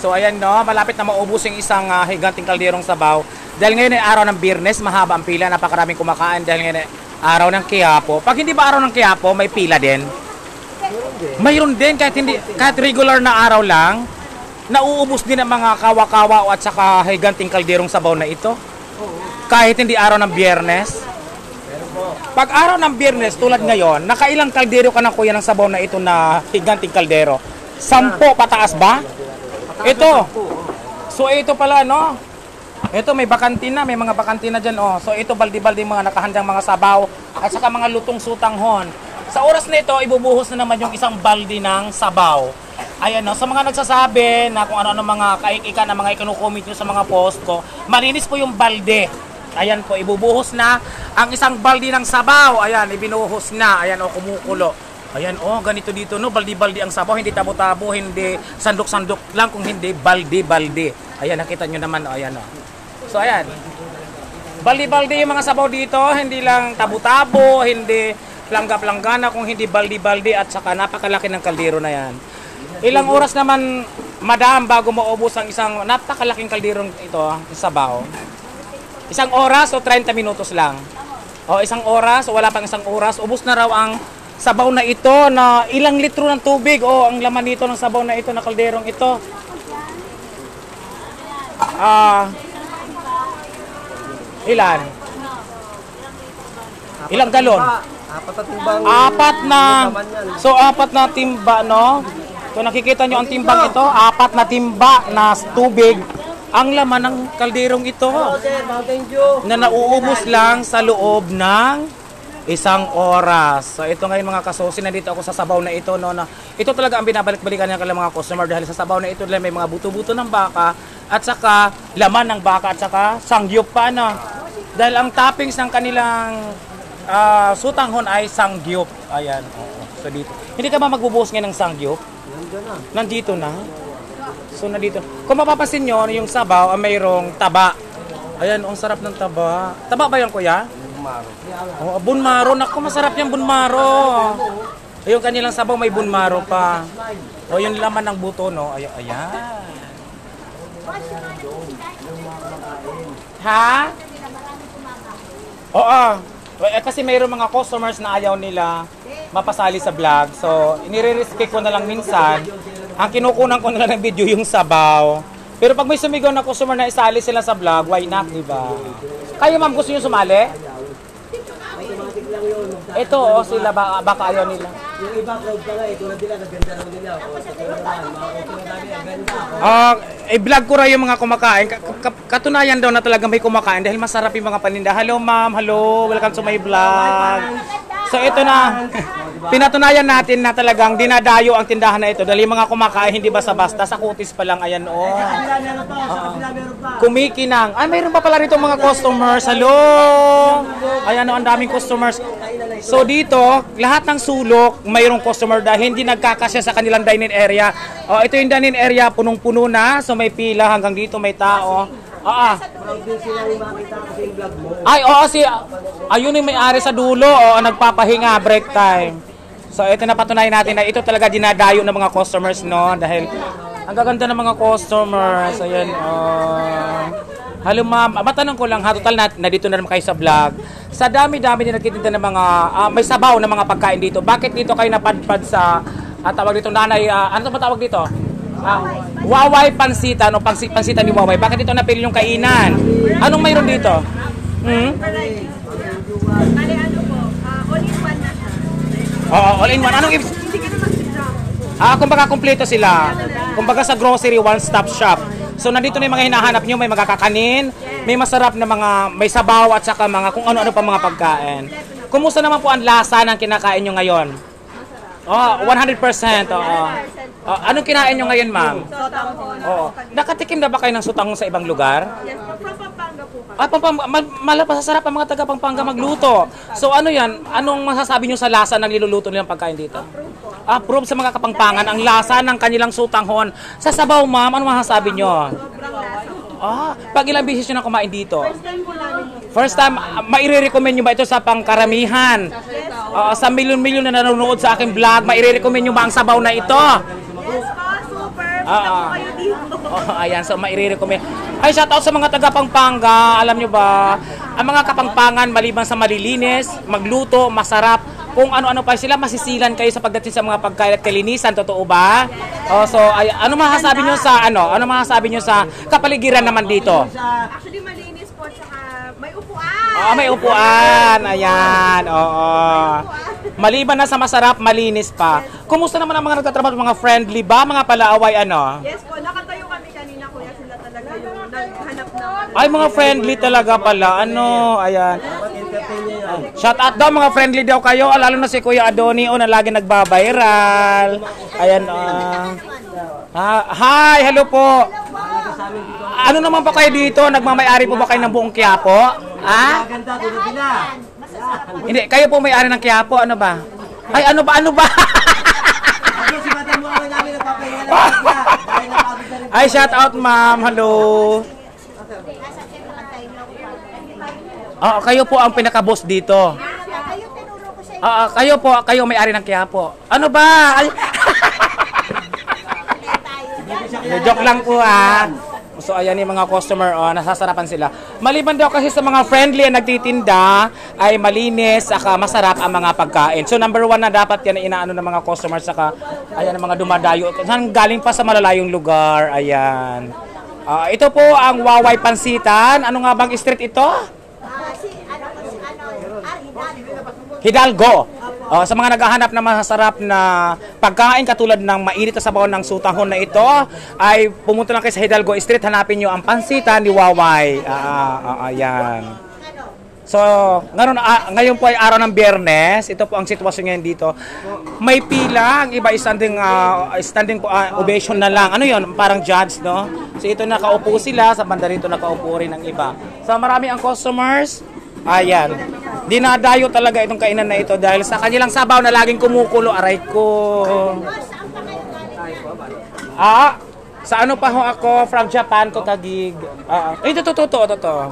So ayan no, malapit na maubos yung isang higanting kalderong sabaw. Dahil ngayon ay araw ng Biyernes, mahaba ang pila, napakaraming kumakain dahil ngayon ay araw ng Quiapo. Pag hindi ba araw ng Quiapo, may pila din? Mayroon din kahit regular na araw lang, nauubos din ang mga kawa-kawa at saka higanting kalderong sabaw na ito. Kahit hindi araw ng Biyernes. Pag araw ng Biyernes tulad ngayon, nakailang kaldero ka na kuya ng sabaw na ito na higanting kaldero? 10 pataas ba? Ito. So ito pala no. Ito may bakantina, may mga bakantina diyan oh. So ito baldi-baldi mga nakahandang mga sabaw at saka mga lutong sutanghon. Sa oras na ito, ibubuhos na naman yung isang baldi ng sabaw. Ayan no, sa mga nagsasabi na kung ano-ano mga kaikikan na mga ikinukomment nyo sa mga post ko, malinis po yung balde. Ayan po, ibubuhos na ang isang baldi ng sabaw. Ayan, ibinuhos na. Ayan o, kumukulo. Ayan o, ganito dito no, baldi-baldi ang sabaw. Hindi tabo-tabo, hindi sandok-sandok lang, kung hindi baldi-baldi. Ayan, nakita nyo naman o, ayan o. So ayan, baldi-baldi yung mga sabaw dito. Hindi lang tabo-tabo, hindi langgap-langgana, kung hindi baldi-baldi at saka napakalaki ng kaldero na yan. Ilang oras naman, madam, bago maubos ang isang napakalaking kalderong ito, sabaw? Isang oras o 30 minutos lang? O isang oras o wala pang isang oras, ubos na raw ang sabaw na ito na ilang litro ng tubig o ang laman nito ng sabaw na ito na kalderong ito. Ilan? Ilang galon? Apat na. So apat na timba no? So nakikita nyo ang timbang ito, apat na timba na tubig ang laman ng kalderong ito na nauubos lang sa loob ng isang oras. So ito ngayon mga kasosi, nandito ako sa sabaw na ito no, na ito talaga ang binabalik-balikan ng mga customer dahil sa sabaw na ito may mga buto-buto ng baka at saka laman ng baka at saka sangyup pa no. Dahil ang toppings ng kanilang sutanghon ay sangyup. Ayan. So dito. Hindi ka ba magbubuhos ngayon ng sangyup? Nandito na. So nandito. Kung mapapansin nyo, yung sabaw ay mayroong taba. Ayan, ang sarap ng taba. Taba ba yan kuya? Bunmaro. Oh, bunmaro. Naku, masarap yung bunmaro. Yung kanilang sabaw may bunmaro pa. O yung laman ng buto, no? Ayan. Ayan. Ha? Oo. Kasi mayroong mga customers na ayaw nila mapasali sa vlog. So, inire-respect ko na lang minsan. Ang kinukunan ko na lang ng video yung sabaw. Pero pag may sumigaw na customer na isali sila sa vlog, why not, di ba? Kayo ma'am, gusto nyo sumali? Ito, oh, sila baka ayaw nila. Yung iba crowd pa nga, tulad nila, naganda naman nila. I-vlog ko rin yung mga kumakain. Katunayan daw na talaga may kumakain dahil masarap yung mga paninda. Hello ma'am, hello, welcome to my vlog. So ito na, pinatunayan natin na talagang dinadayo ang tindahan na ito dahil yung mga kumakain hindi basta-basta, sa kutis pa lang, ayan o. Kumikinang. Ay, mayroon pa pala rito mga customers. Hello! Ayan o, ang daming customers. So dito, lahat ng sulok, mayroong customer dahil hindi nagkakasya sa kanilang dining area. Ito yung dining area, punong-puno na. So may pila hanggang dito, may tao. Ay, oo, ayun yung may-ari sa dulo, nagpapahinga, break time. So, ito na patunayan natin na ito talaga dinadayo ng mga customers, no? Dahil, ang gaganda ng mga customers. Ayan, hello, ma'am. Matanong ko lang, total na dito na naman kayo sa vlog. Sa dami-dami din nagtitinda ng mga, may sabaw na mga pagkain dito. Bakit dito kayo napadpad sa, tawag dito, nanay, ano ba tawag dito? Waway pansitan o pansitan ni Waway. Bakit dito napili yung kainan? Anong mayroon dito? All in one. Anong kumbaga kumpleto sila. Kumbaga sa grocery, one-stop shop. So nandito na yung mga hinahanap nyo, may magkakakanin, may masarap na mga, may sabaw at saka mga kung ano-ano pa mga pagkain. Kumusta naman po ang lasa ng kinakain nyo ngayon? 100%. Anong kinain nyo ngayon, ma'am? Nakatikim na ba kayo ng sutanghon sa ibang lugar? Yes, from Pampanga po. Malapasasarap ang mga taga Pampanga magluto. So ano yan? Anong masasabi nyo sa lasa ng niluluto nilang pagkain dito? Approve sa mga Kapampangan ang lasa ng kanilang sutanghon. Sa sabaw, ma'am, ano masasabi nyo? Pag ilang beses nyo na kumain dito? First time po namin. First time, maire-recommend nyo ba ito sa pangkaramihan? Sa milyon-milyon na nanonood sa aking vlog, maire-recommend nyo ba ang sabaw na ito? Yes po, super. Kayo dito. Oh, ayan, so maire-recommend. Ay, shoutout sa mga taga Pampanga. Alam nyo ba, ang mga Kapampangan, maliban sa malilinis, magluto, masarap, kung ano-ano pa sila, masisilan kayo sa pagdating sa mga pagkain at kalinisan. Totoo ba? Oh, so, ay, ano masasabi nyo sa, ano masasabi nyo sa kapaligiran naman dito? Actually, malinis po, tsaka may upuan. Oo, may upuan. Ayan, oo. Maliban na sa masarap, malinis pa. Kumusta naman ang mga nagtatrabaho, mga friendly ba? Mga palaaway, ano? Yes po, nakatayo kami kanina, kuya. Sila talaga yung naghanap ng... Ay, mga friendly talaga pala. Ano, ayan. Entertain niya yan. Shout out daw, mga friendly daw kayo. Lalo na si Kuya Adoni, na lagi nagbabiral. Ayan, hi, hello po. Ano naman po kayo dito? Nagmamayari po ba kayo ng buong Quiapo? Ha? Maganda, tulad nila. Hindi, kayo po may-ari ng Quiapo. Ano ba? Ay, ano ba? Ako si Madam Muaway namin nagpapahinga na sila. Dahil napagod na rin. Ay, shout out, ma'am. Hello. Kayo po ang pinaka-boss dito. Kayo may-ari ng Quiapo. Ano ba? Ay. Joke lang po So ayan yung mga customer, nasasarapan sila. Maliban daw kasi sa mga friendly na nagtitinda, ay malinis, saka masarap ang mga pagkain. So number 1 na dapat yan inaano ng mga customers, saka ayan ang mga dumadayo. Saan galing pa sa malalayong lugar, ayan. Ito po ang Waway Pansitan. Ano nga bang street ito? Hidalgo. Sa mga naghahanap ng masarap na pagkain katulad ng mainit na sabaw ng sutahon na ito, ay pumunta lang kayo sa Hidalgo Street, hanapin nyo ang pansitan ni Waway. Ayan. So, ngayon po ay araw ng Biyernes. Ito po ang sitwasyon ngayon dito. May pila, ang iba standing ovation na lang. Ano yon? Parang judge, no? So, ito nakaupo sila, sa banda rito nakaupo rin ang iba. So, marami ang customers. Ayan. Dinadayo talaga itong kainan na ito dahil sa kanilang sabaw na laging kumukulo. Aray ko. Sa ano pa ho ako? From Japan ko kagig. Ito, totoo.